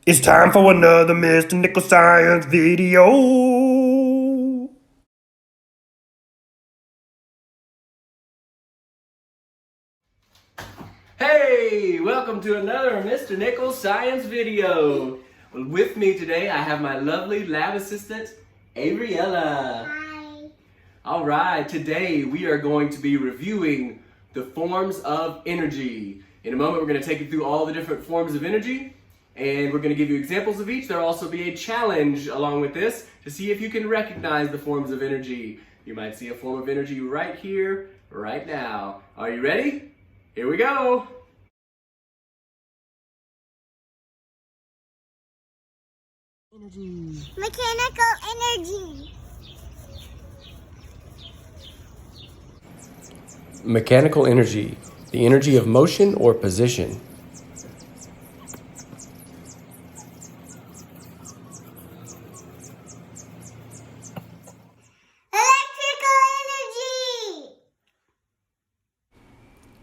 It's time for another Mr. Nickell's Science video. Hey, welcome to another Mr. Nickell's Science video. With me today, I have my lovely lab assistant, Avriella. Hi. All right, today we are going to be reviewing the forms of energy. In a moment, we're going to take you through all the different forms of energy, and we're going to give you examples of each. There'll also be a challenge along with this to see if you can recognize the forms of energy. You might see a form of energy right here, right now. Are you ready? Here we go. Mechanical energy. Mechanical energy, the energy of motion or position.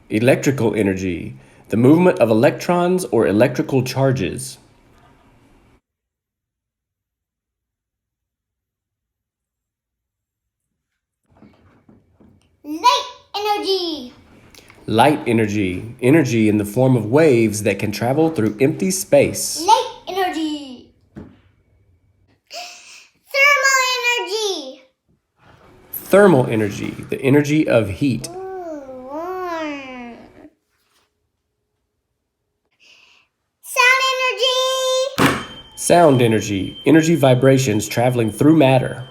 Electrical energy. Electrical energy, the movement of electrons or electrical charges. Light energy. Light energy, energy in the form of waves that can travel through empty space. Light energy. Thermal energy. Thermal energy, the energy of heat. Ooh, warm. Sound energy. Sound energy, energy vibrations traveling through matter.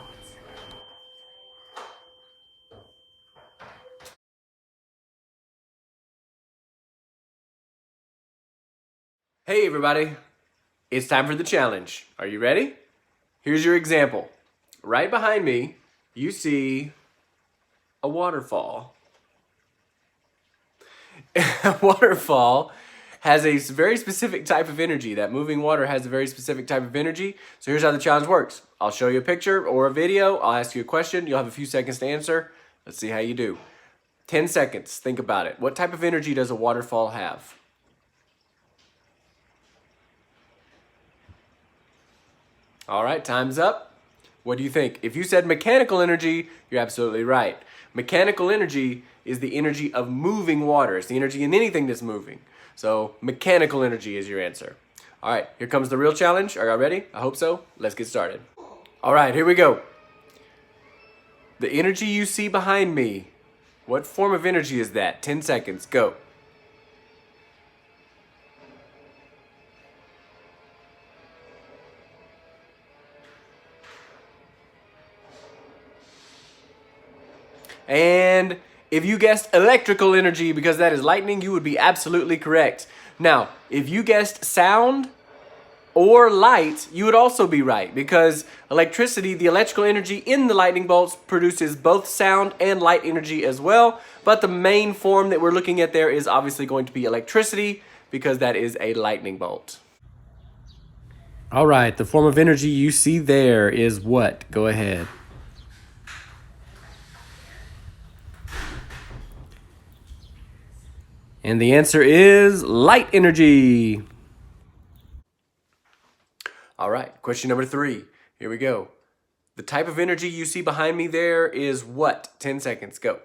Hey everybody, it's time for the challenge. Are you ready? Here's your example. Right behind me, you see a waterfall. A waterfall has a very specific type of energy. That moving water has a very specific type of energy. So here's how the challenge works. I'll show you a picture or a video. I'll ask you a question. You'll have a few seconds to answer. Let's see how you do. 10 seconds. Think about it. What type of energy does a waterfall have? All right, time's up. What do you think? If you said mechanical energy, you're absolutely right. Mechanical energy is the energy of moving water. It's the energy in anything that's moving. So mechanical energy is your answer. All right, here comes the real challenge. Are y'all ready? I hope so. Let's get started. All right, here we go. The energy you see behind me, what form of energy is that? 10 seconds, go. And if you guessed electrical energy, because that is lightning, you would be absolutely correct. Now, if you guessed sound or light, you would also be right, because electricity, the electrical energy in the lightning bolts, produces both sound and light energy as well. But the main form that we're looking at there is obviously going to be electricity, because that is a lightning bolt. All right, the form of energy you see there is what? Go ahead. And the answer is light energy. All right, question number 3. Here we go. The type of energy you see behind me there is what? 10 seconds, go.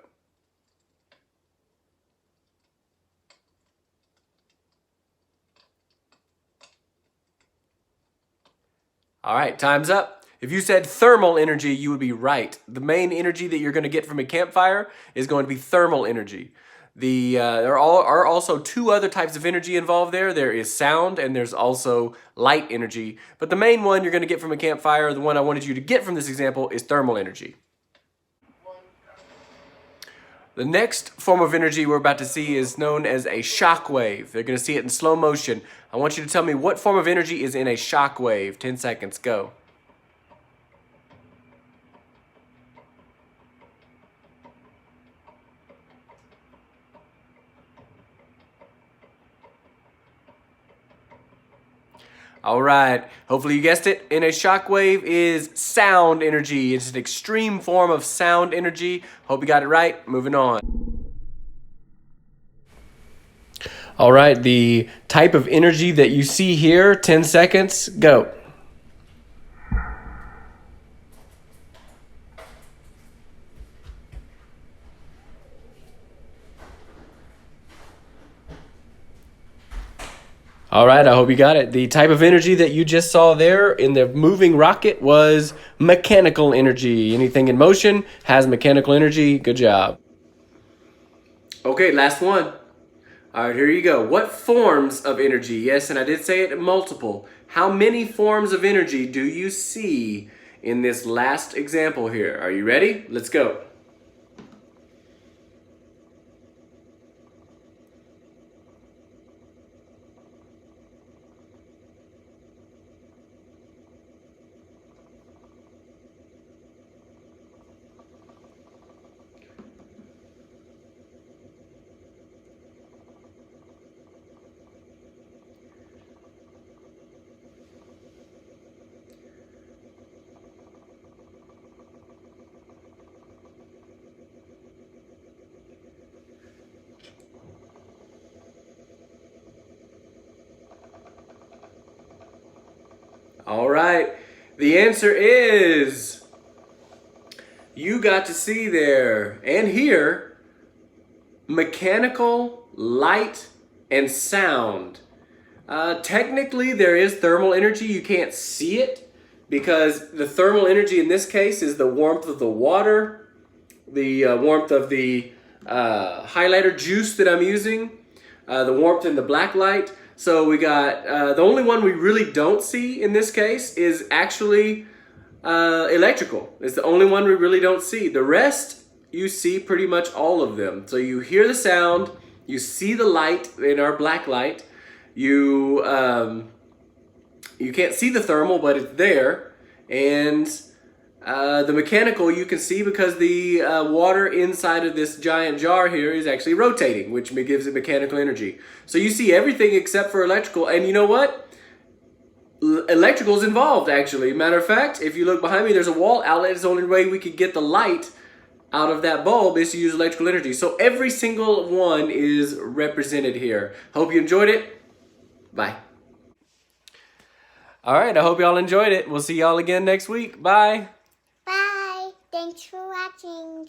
All right, time's up. If you said thermal energy, you would be right. The main energy that you're going to get from a campfire is going to be thermal energy. There are also 2 other types of energy involved there. There is sound and there's also light energy. But the main one you're going to get from a campfire, the one I wanted you to get from this example, is thermal energy. The next form of energy we're about to see is known as a shock wave. They're going to see it in slow motion. I want you to tell me what form of energy is in a shock wave. 10 seconds, go. All right, hopefully you guessed it. In a shockwave is sound energy. It's an extreme form of sound energy. Hope you got it right. Moving on. All right, the type of energy that you see here, 10 seconds, go. All right, I hope you got it. The type of energy that you just saw there in the moving rocket was mechanical energy. Anything in motion has mechanical energy. Good job. Okay, last one. All right, here you go. What forms of energy? Yes, and I did say it multiple. How many forms of energy do you see in this last example here? Are you ready? Let's go. All right, the answer is you got to see there and hear mechanical, light, and sound. Technically, there is thermal energy. You can't see it because the thermal energy in this case is the warmth of the water, the warmth of the highlighter juice that I'm using, the warmth in the black light. So we got, the only one we really don't see in this case is actually electrical. It's the only one we really don't see. The rest, you see pretty much all of them. So you hear the sound, you see the light in our black light, you can't see the thermal, but it's there, and the mechanical you can see because the water inside of this giant jar here is actually rotating, which gives it mechanical energy. So you see everything except for electrical, and you know what? Electrical is involved, actually. Matter of fact, if you look behind me, there's a wall outlet. It's the only way we could get the light out of that bulb is to use electrical energy. So every single one is represented here. Hope you enjoyed it. Bye. All right, I hope y'all enjoyed it. We'll see y'all again next week. Bye. Bye. Thanks for watching.